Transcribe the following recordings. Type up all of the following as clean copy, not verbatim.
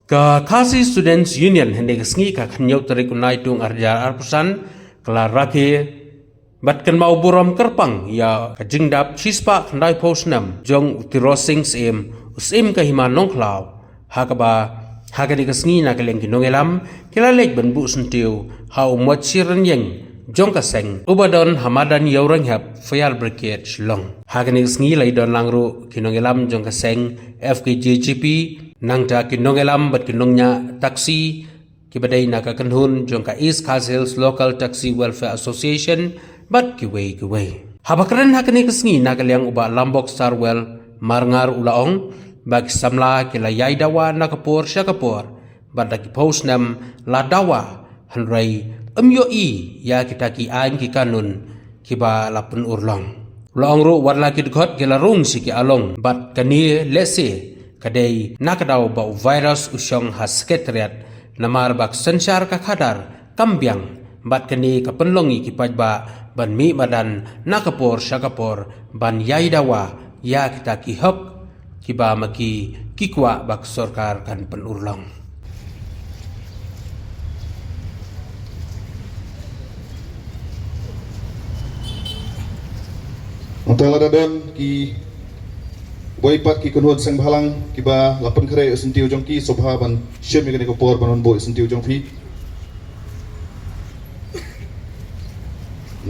Ka Khasi Students Union hende kesngi ka khanyau tarik unai tung arjar arpusan kelar rake bat kan mau buram kerpang ya kajingdap chispa khandai posnam jong utirosing sem usim ka himan nongklau hakaba hagani kesngi na keleng kinongelam kilalek benbu sentiu ha umot siren yeng jong ka seng ubadon hamadan yaurang hap fayal brigade long hagani kesngi lai don langru kinongelam jong ka seng FKJGP nangta kinongelam bat kinongnya taksi kibadai nakakanhun jong ka East Castles Local Taxi Welfare Association bat kiwei habakran hakani kesngi nakaliang uba lambok Starwell marngar ulaong bag samla kila yaidawa nakapur syakapur badaki posnam ladawa hanrai umyoi ya kita ki aing ki kanun kiba lapun urlong ulaong ru warla ki dgot kila rung siki along bat kani lese kadai nakadaw ba virus usyong hasketret namar bak sensar ka khadar kambyang bat kani kapenlongi ki pajba ban mi madan nakapur syakapur ban yaidawa ya kita ki hok kiba maki kikwa bak sorkar kan penurlong. Antara dadan ki boipat ki kunhud sang bhalang kiba lapan khare sentiu jongki sobha ban syem ni ko por banon boy sentiu jongfi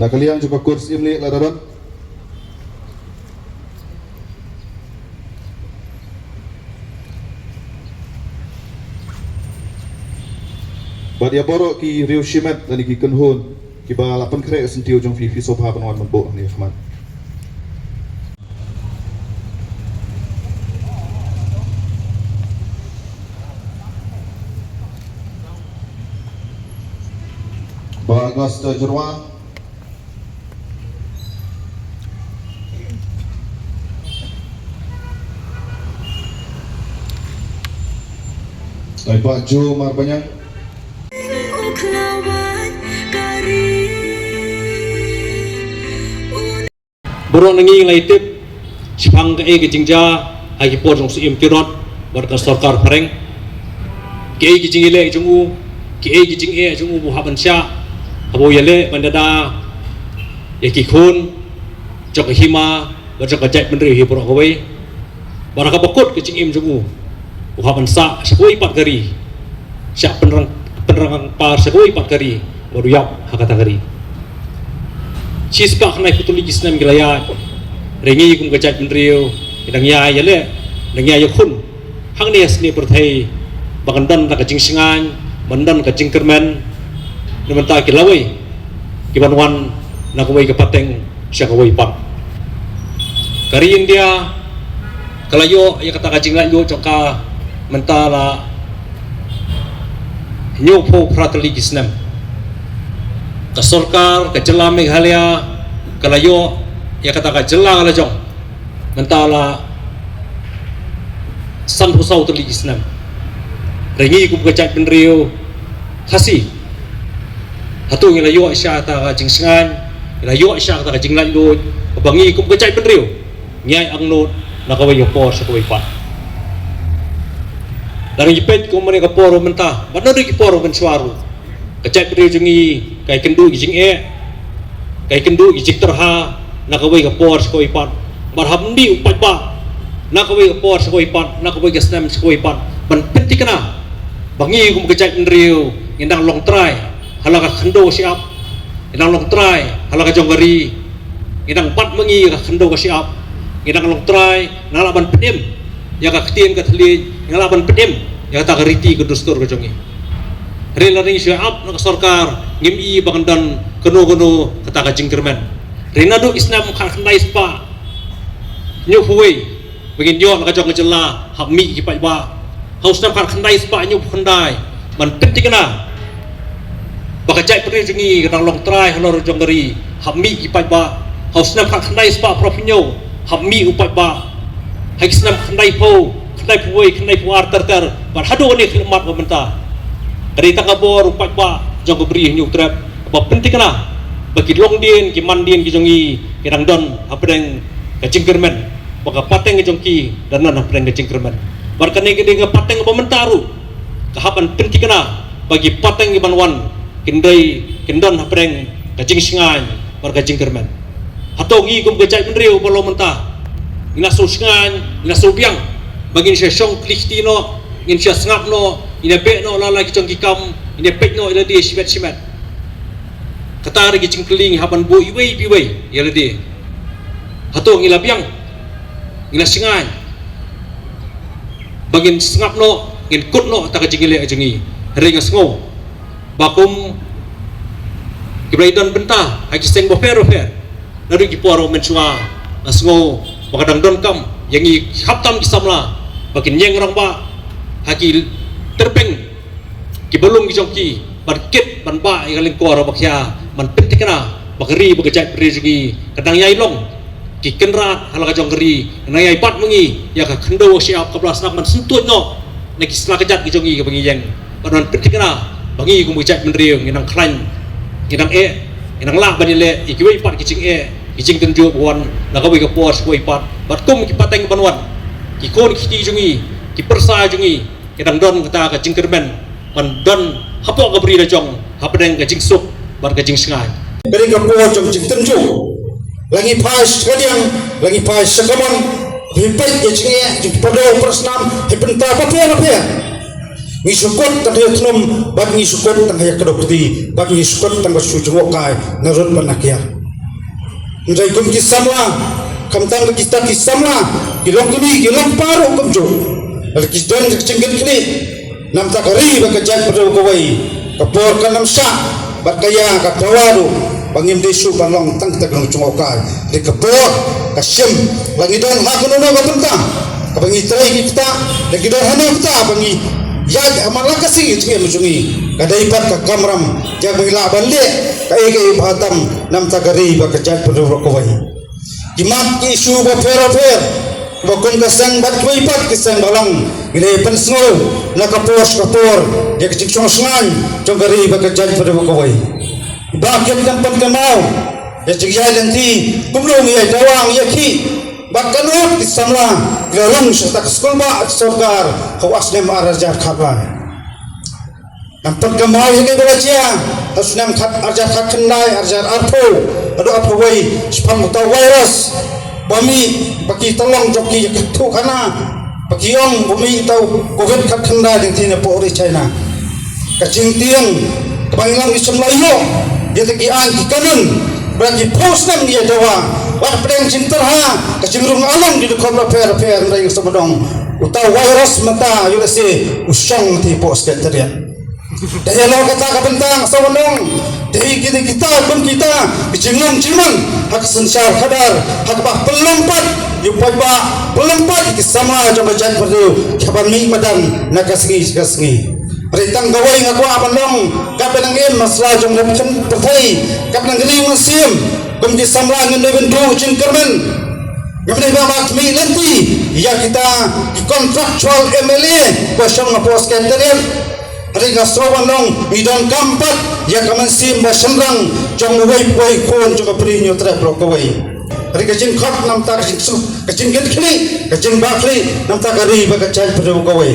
nakalian juga kurs imli ladadan badia borok ki riu shimet dan ki kunhud kiba lapan khare sentiu jongfi fi sobha banon bo ni khman Bagas Jerwan Pak Jo Marbanyang Burung nengi laitip Sipang ke jingja Agi por jong siim tirot Warga sorkar pereng Ke jingile jungu Ke jing jungu buhaban sya Abo yale bandada Yakikun Jok hima Bajak ajak menteri hiburok kawai Baraka bakut ke jingim jungu Buhaban sa Syakui 4 kari Syak penerang par Syakui 4 kari Waru yap hakata kari Cispak naik putuli kisnam gilaya Rengi kum kajak menteri Idang ya yale Idang ya yakun Hang ni asni perthai Bakandan tak kajing singan Mandan kajing kermen Namanta kilaway Kibanwan nakaway kapateng Siya kaway pat Kari India Kalayo ya kata kajing layo Joka mentala Nyopo pratali kisnam Kasorkar Kajela Meghalaya Kalayo ya kata kajela kalajong mentala San Husau tali kisnam Rengi kum kajak penrio Khasi Hatu ngelayo isya ta kajing singan ngelayo isya ta kajing landut bangi kum kajai penriu nyai angnut nakaway yopor sa kaway pat darang jipet kum mani kapor mentah badno ri kapor ben suaru kajai penriu jungi kai kendu gijing kai kendu gijik terha nakaway kapor sa kaway pat marhamdi upat pa nakaway kapor sa kaway pat nakaway gasnam sa kaway pat ban pentikana bangi kum kajai penriu ngindang long try halaka khendo siap inang long try halaka jonggari inang pat mengi ka khendo ka siap inang long try nalaban pedem ya ka ktien ka thli nalaban pedem ya ta gariti ka dustur ka jongi rela ring siap na sarkar ngimi bakandan kono kata ka jingkermen renado isnam khan khandai spa nyu huwei begin yo ka jong jela hammi ki pa ba hausnam khan khandai spa nyu khandai man petikana Bakajai pernah jengi kadang long try halor jonggari hammi ipai ba hausnam khandai spa profinyo hammi upai ba haisnam khandai po khandai puai khandai puar ter bar hado ni khilmat pemerintah dari takabor upai ba jonggari nyu trap ba pentikana bagi long dien ki mandien ki jongi kadang don apdeng kajingkermen baka pateng ki jongki dan nan apdeng kajingkermen bar kane ki pateng pementaru kahapan pentikana bagi pateng ibanwan kindai kindan hapreng kajing singai bar kajing kermen hatongi kum kajai menriu balo mentah ina so singai ina so biang bagi ni syong klistino ngin sia sngapno ina bekno lala ki chong kikam ina pekno ila di simet kata ri kicing keling haban bo iwei piwei ila di hatong ila biang ila singai bagin sngapno ngin kutno ta kajing ile ajengi ring asngo bakum kibraidan bentah ai kiseng bofer dari kiporo mensua asngo bakadang don kam yangi haptam kisamla bakin nyeng orang ba haki terpeng kibelung kijongki barket ban ba igaling kor bakya man pentikna bakri bagajai rezeki kadang yai long ki kenrat halaga jonggeri na yai pat mengi ya ka khendo siap kablas nak man sentut no neki sla kejat kijongi ka bangi yang panon pentikna bangi kum bagajai menriung inang klan inang inang la banile ikiwei pat kicing kijing tenju buan na kawi ka pos koi pat bat kum ki pateng banwan ki kon ki jongi ki persa jongi kedang don kata ka jingkermen pan don hapok ka beri jong hapdeng ka jing sup bar ka jing sengai beri ka po jong jing tenju lagi pas kalian lagi pas sekaman hipai ke jinge jing pada persnam hipenta apa ni sukut tak dia tunum bag ni sukut tang ya kedokti bag ni sukut tang suju kai narut panakia ndai kum ki samla kam tang ki sta ki samla ki long kini ki long paru kum jo al-kis don cengket kini nam takari bakajat pada kawai kapor kanam syak bakaya kapawaru bangim desu panong tang tagang cungokai di kapor kasyem lagi don hakunono kapentang kabangi trai kita lagi don hana kita bangi ya amalakasi cengke mujungi kadai pat ka kamram jag bangila banle kai kai bhatam nam takari bakajat pada kawai kimat ki su ba fer bakun kasang bat koi pat kisang balang gile pensno na kapos kapor ya kecik songan jogari bakajat pada kawai bakit kan pagkamao ya cigya nanti kumlong ya dawang ya ki bakanot isamla galang sa takskol ba at sorgar hawas nem arajar khaban ang pagkamao ya kay balacia hasnam khat arjar khatnai arjar arpo ado apawai spam ta virus bami bagi tolong joki tu kana bagi yang bumi tahu covid kat kenda yang tina pori China kacing tiang kebangilang isem layo dia tegi an di kanun bagi posnam dia dawa wat pedang cinterha kacing rung alang di dekat per dari sebedong utau virus mata yo se usang ti pos keterian daya lo kata ka bentang sawandong dai kita pun kita kecingong ciman hak sensar kadar hak bah pelompat yupai bah pelompat sama coba jan perlu kapan mi madan nakasngi Ritang gawai ngaku abandong kapan ngin masalah jong lepkan pertai kapan ngin musim bumdi samla ngin bendu jingkermen ngin bamak mi lenti ya kita di kontraktual MLA pasang ngapos kenterian Riga sawandong idon kampat ya kaman sim basenrang jong wei kon jong prinyo tra prokowai Riga jing khot nam ta jing su kajing get kli kajing bakli nam ta gari bagachan prokowai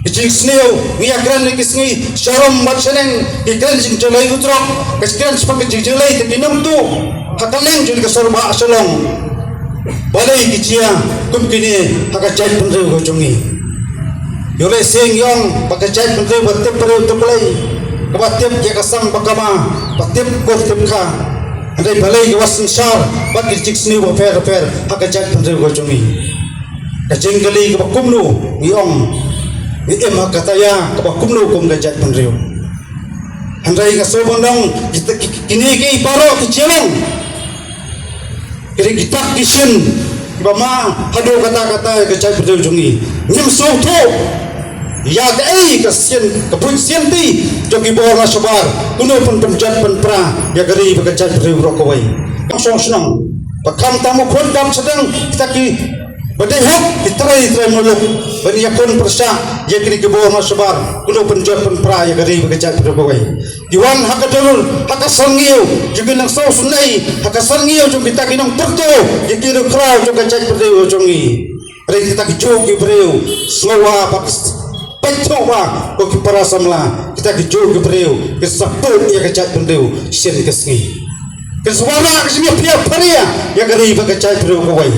kajing sneo ngiakran ni kisngi sharom matseneng ikran jing jalai utrok kajing sepak jing jalai tekinam tu hakaleng jing kasorba asolong balai kicia kum kini hakachan prokowai jongi Yole sing yong bakajat menteri batip perlu tuklai kebatip ya kasang bakama batip batip ka andai balai gawas sar bakir ciksni wa fer hakajat menteri gojongi kajeng kali kebakumnu yong em hakataya kebakumnu kum gajat menteri andai gasobondong kita kini ki paro kecilong kiri kita kisin bama hadu kata-kata gajat menteri gojongi nyem soto ya kai kasien kepuncian ti jogi bawah masabar kuno pun penjat penpra ya gari bekerja dari rokowai langsung senang pakam tamu kon dam sedang kita ki badehok ditrai muluk bani yakun persa ya gari ke bawah masabar kuno penjat penpra ya gari bekerja dari rokowai diwan hakadul hakasangiu juga nang sau sunai hakasangiu juga kita kinong perto ya kira krau juga cai dari rojongi hari kita ki jogi breu slowa coba ko para samla kita ke jo ke breu ke sabtu ya ke chat breu sir ke sngi ke suara ke sini pia paria ya ke ri ke chat breu ko wai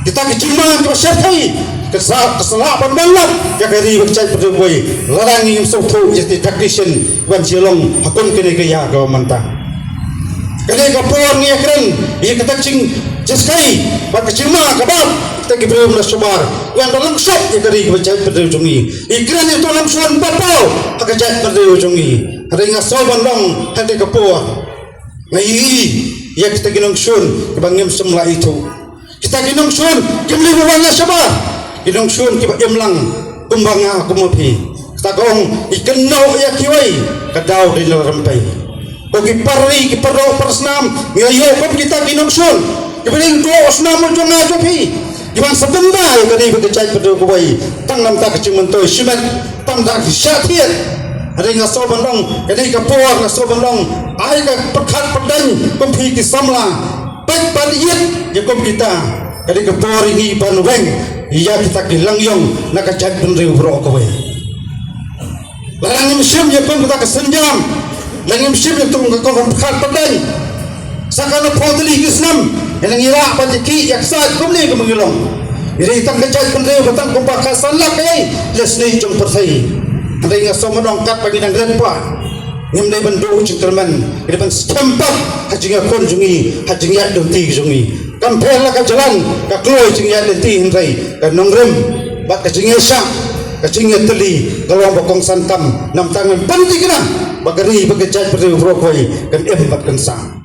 kita ke cima ke syartai ke kesalahan malam ya ke ri ke chat breu wai larangi sabtu jadi technician wan silong hakun ke ke ya ke mantah kene ka por ni kren ye kata cing jeskai ba ka cima ka ba ta ki breu na subar yang dalam shop ye kari ba chai breu jungi ikran itu dalam suan papau ka chai breu jungi ringa soban dong hande ka por ngai ye kita ginong sun ka bangem semla itu kita ginong sun kimli ba na subar ginong sun ki ba emlang kumbanga kumapi ta gong ikenno ya kiwai ka daw din rampai bagi parri ki parro persnam ngayo ko kita kinungsun kibeling ko osnam mo jong ajo pi diban sabenda kani bagi cai pedo ko bai tang nam ta kecing mentoy simet tam da syatiet ada nga so bandong kani ka por na so bandong ai ka perkhat pedang ko pi ki samla pek paliet ya ko kita kani ka por ini ban weng iya kita ki langyong na ka cai pendri bro ko bai larang musim ya ko kita ka senjam langim ship itu ko perkhat pedang sakana podli kisnam yang ira panjiki yaksa kumni ko mangilong iri tang kecai pendre batang ko bakasan lak ai lesni jong persai andai nga so menongkat bagi nang renpa ngimdai bendu cingterman iri ban stampak hajinga kon jungi hajinga donti jungi kampel ka jalan ka kloy jinga lenti hindai ka nongrem bat ka jinga sya ka jinga teli galong bokong santam nam tangan panti kena bagari bagajai berdiri brokoi kan empat kensa